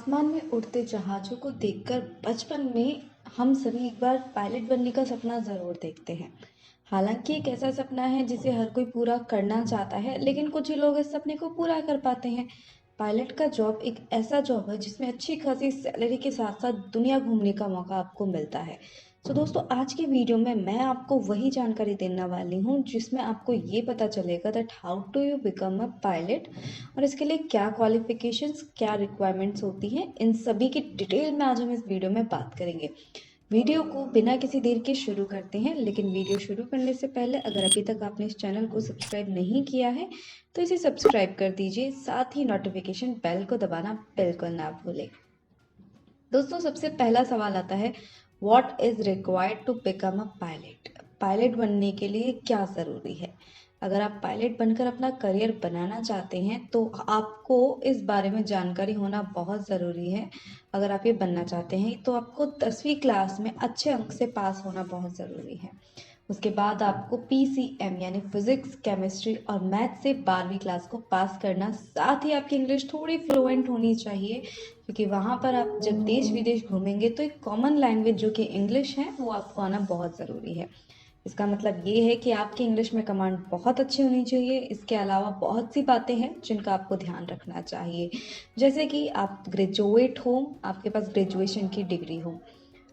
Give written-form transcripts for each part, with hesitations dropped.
आसमान में उड़ते जहाज़ों को देखकर बचपन में हम सभी एक बार पायलट बनने का सपना ज़रूर देखते हैं। हालांकि एक ऐसा सपना है जिसे हर कोई पूरा करना चाहता है, लेकिन कुछ ही लोग इस सपने को पूरा कर पाते हैं। पायलट का जॉब एक ऐसा जॉब है जिसमें अच्छी खासी सैलरी के साथ साथ दुनिया घूमने का मौका आपको मिलता है। तो दोस्तों, आज की वीडियो में मैं आपको वही जानकारी देने वाली हूँ जिसमें आपको ये पता चलेगा that how to you become a pilot और इसके लिए क्या क्वालिफिकेशंस, क्या रिक्वायरमेंट्स होती हैं, इन सभी की डिटेल में आज हम इस वीडियो में बात करेंगे। वीडियो को बिना किसी देर के शुरू करते हैं, लेकिन वीडियो शुरू करने से पहले अगर अभी तक आपने इस चैनल को सब्सक्राइब नहीं किया है तो इसे सब्सक्राइब कर दीजिए, साथ ही नोटिफिकेशन बेल को दबाना बिल्कुल ना भूलें। दोस्तों, सबसे पहला सवाल आता है, what is required to become a pilot. Pilot बनने के लिए क्या ज़रूरी है। अगर आप पायलट बनकर अपना करियर बनाना चाहते हैं तो आपको इस बारे में जानकारी होना बहुत ज़रूरी है। अगर आप ये बनना चाहते हैं तो आपको 10वीं क्लास में अच्छे अंक से पास होना बहुत ज़रूरी है। उसके बाद आपको पीसीएम यानी फिजिक्स, केमिस्ट्री और मैथ से 12वीं क्लास को पास करना, साथ ही आपकी इंग्लिश थोड़ी फ्लुएंट होनी चाहिए, क्योंकि वहाँ पर आप जब देश विदेश घूमेंगे तो एक कॉमन लैंग्वेज जो कि इंग्लिश है वो आपको आना बहुत ज़रूरी है। इसका मतलब ये है कि आपकी इंग्लिश में कमांड बहुत अच्छी होनी चाहिए। इसके अलावा बहुत सी बातें हैं जिनका आपको ध्यान रखना चाहिए, जैसे कि आप ग्रेजुएट हो, आपके पास ग्रेजुएशन की डिग्री हो,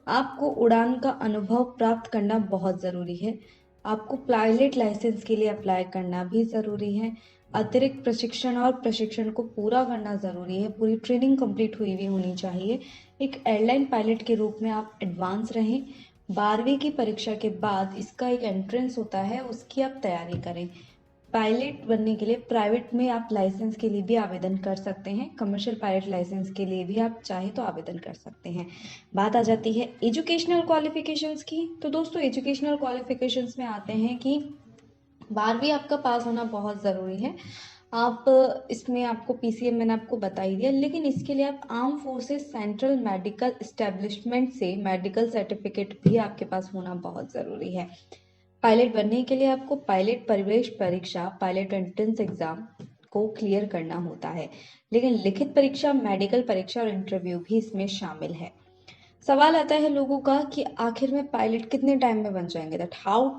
आपको उड़ान का अनुभव प्राप्त करना बहुत ज़रूरी है, आपको पायलट लाइसेंस के लिए अप्लाई करना भी ज़रूरी है, अतिरिक्त प्रशिक्षण और प्रशिक्षण को पूरा करना ज़रूरी है, पूरी ट्रेनिंग कंप्लीट हुई भी होनी चाहिए। एक एयरलाइन पायलट के रूप में आप एडवांस रहें। 12वीं की परीक्षा के बाद इसका एक एंट्रेंस होता है, उसकी आप तैयारी करें। पायलट बनने के लिए प्राइवेट में आप लाइसेंस के लिए भी आवेदन कर सकते हैं, कमर्शियल पायलट लाइसेंस के लिए भी आप चाहे तो आवेदन कर सकते हैं। बात आ जाती है एजुकेशनल क्वालिफिकेशंस की। तो दोस्तों, एजुकेशनल क्वालिफिकेशंस में आते हैं कि 12वीं आपका पास होना बहुत ज़रूरी है। आप इसमें आपको पीसीएम मैंने आपको बता ही दिया, लेकिन इसके लिए आप arm forces central medical establishment से मेडिकल सर्टिफिकेट भी आपके पास होना बहुत ज़रूरी है। पायलट बनने के लिए आपको पायलट प्रवेश परीक्षा, पायलट एंट्रेंस एग्जाम को क्लियर करना होता है, लेकिन लिखित परीक्षा, मेडिकल परीक्षा और इंटरव्यू भी इसमें शामिल है। सवाल आता है लोगों का कि आखिर में पायलट कितने टाइम में बन जाएंगे, that how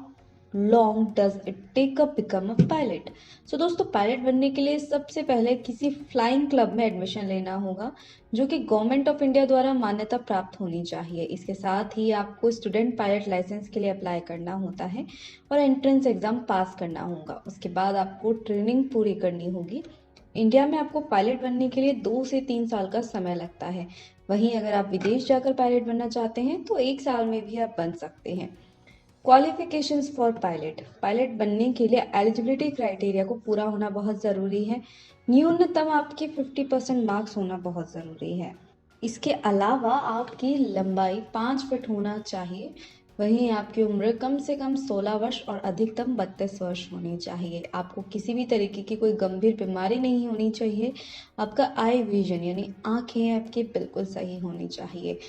long does it take a become a pilot. So दोस्तों, पायलट बनने के लिए सबसे पहले किसी फ्लाइंग क्लब में एडमिशन लेना होगा, जो कि गवर्नमेंट ऑफ इंडिया द्वारा मान्यता प्राप्त होनी चाहिए। इसके साथ ही आपको स्टूडेंट पायलट लाइसेंस के लिए अप्लाई करना होता है और एंट्रेंस एग्जाम पास करना होगा। उसके बाद आपको ट्रेनिंग पूरी करनी होगी। इंडिया में आपको पायलट बनने के लिए 2 से 3 साल का समय लगता है। वहीं अगर आप विदेश जाकर पायलट बनना चाहते हैं तो 1 साल में भी आप बन सकते हैं। Qualifications for pilot. पायलट बनने के लिए एलिजिबिलिटी क्राइटेरिया को पूरा होना बहुत ज़रूरी है। न्यूनतम आपके 50% मार्क्स होना बहुत ज़रूरी है। इसके अलावा आपकी लंबाई 5 फीट होना चाहिए। वहीं आपकी उम्र कम से कम 16 वर्ष और अधिकतम 32 वर्ष होनी चाहिए। आपको किसी भी तरीके की कोई गंभीर बीमारी नहीं होनी चाहिए। आपका आई विजन यानी आंखें आपकी बिल्कुल सही होनी चाहिए।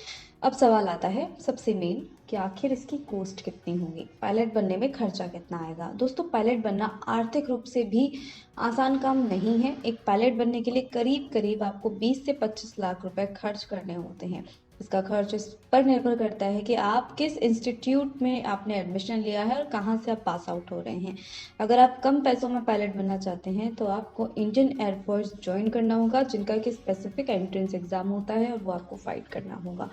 अब सवाल आता है सबसे मेन कि आखिर इसकी कॉस्ट कितनी होगी, पायलट बनने में खर्चा कितना आएगा। दोस्तों, पायलट बनना आर्थिक रूप से भी आसान काम नहीं है। एक पायलट बनने के लिए करीब करीब आपको 20 से 25 लाख रुपए खर्च करने होते हैं। इसका खर्च इस पर निर्भर करता है कि आप किस इंस्टीट्यूट में आपने एडमिशन लिया है और कहाँ से आप पास आउट हो रहे हैं। अगर आप कम पैसों में पायलट बनना चाहते हैं तो आपको इंडियन एयरफोर्स ज्वाइन करना होगा, जिनका एक स्पेसिफिक एंट्रेंस एग्जाम होता है और वो आपको फाइट करना होगा।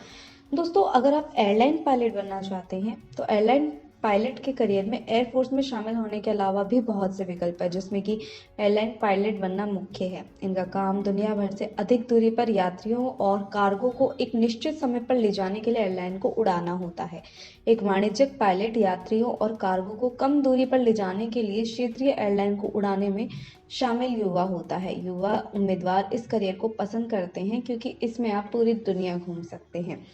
दोस्तों, अगर आप एयरलाइन पायलट बनना चाहते हैं तो एयरलाइन पायलट के करियर में एयरफोर्स में शामिल होने के अलावा भी बहुत से विकल्प है, जिसमें कि एयरलाइन पायलट बनना मुख्य है। इनका काम दुनिया भर से अधिक दूरी पर यात्रियों और कार्गो को एक निश्चित समय पर ले जाने के लिए एयरलाइन को उड़ाना होता है। एक वाणिज्यिक पायलट यात्रियों और कार्गो को कम दूरी पर ले जाने के लिए क्षेत्रीय एयरलाइन को उड़ाने में शामिल युवा होता है। युवा उम्मीदवार इस करियर को पसंद करते हैं क्योंकि इसमें आप पूरी दुनिया घूम सकते हैं।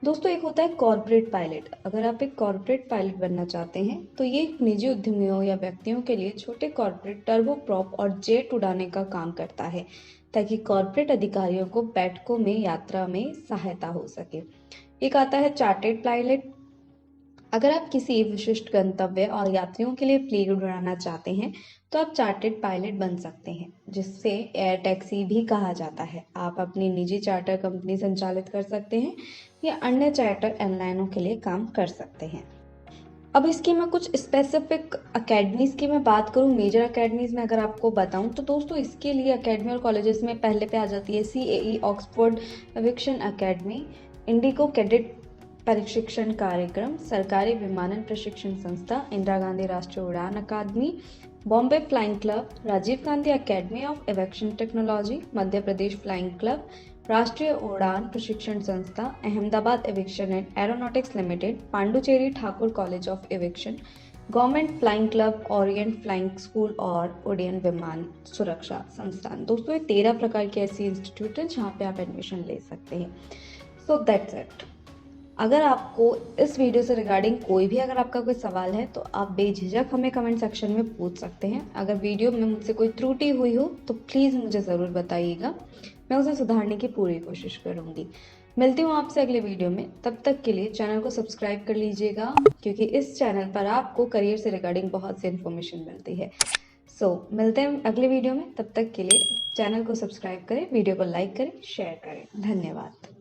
दोस्तों, एक होता है कॉर्पोरेट पायलट। अगर आप एक कॉर्पोरेट पायलट बनना चाहते हैं तो ये निजी उद्यमियों या व्यक्तियों के लिए छोटे कॉर्पोरेट टर्बोप्रॉप और जेट उड़ाने का काम करता है, ताकि कॉर्पोरेट अधिकारियों को बैठकों में यात्रा में सहायता हो सके। एक आता है चार्टर्ड पायलट। अगर आप किसी विशिष्ट गंतव्य और यात्रियों के लिए प्लेन उड़ाना चाहते हैं तो आप चार्टर्ड पायलट बन सकते हैं, जिससे एयर टैक्सी भी कहा जाता है। आप अपनी निजी चार्टर कंपनी संचालित कर सकते हैं या अन्य चार्टर एयरलाइनों के लिए काम कर सकते हैं। अब इसकी मैं कुछ स्पेसिफिक अकेडमीज़ की मैं बात करूँ, मेजर अकेडमीज़ में अगर आपको बताऊँ तो दोस्तों इसके लिए अकेडमी और कॉलेजेस में पहले पे आ जाती है CAE Oxford aviation academy, Indigo cadet प्रशिक्षण कार्यक्रम, सरकारी विमानन प्रशिक्षण संस्था, Indira Gandhi Rashtriya Uran Akademi, Bombay Flying Club, Rajiv Gandhi Academy of Aviation Technology, Madhya Pradesh Flying Club, Rashtriya Uran Prashikshan Sanstha, Ahmedabad Aviation and Aeronautics Limited, Pondicherry Thakur College of Aviation, Government Flying Club, Orient Flying School और उड्डयन विमान सुरक्षा संस्थान। दोस्तों ये 13 प्रकार के ऐसी इंस्टीट्यूट हैं जहाँ पे आप एडमिशन ले सकते हैं। So that's it. अगर आपको इस वीडियो से रिगार्डिंग कोई भी अगर आपका कोई सवाल है तो आप बेझिझक हमें कमेंट सेक्शन में पूछ सकते हैं। अगर वीडियो में मुझसे कोई त्रुटि हुई हो तो प्लीज़ मुझे ज़रूर बताइएगा, मैं उसे सुधारने की पूरी कोशिश करूँगी। मिलती हूँ आपसे अगले वीडियो में, तब तक के लिए चैनल को सब्सक्राइब कर लीजिएगा, क्योंकि इस चैनल पर आपको करियर से रिगार्डिंग बहुत सी इन्फॉर्मेशन मिलती है। मिलते हैं अगले वीडियो में, तब तक के लिए चैनल को सब्सक्राइब करें, वीडियो को लाइक करें, शेयर करें। धन्यवाद।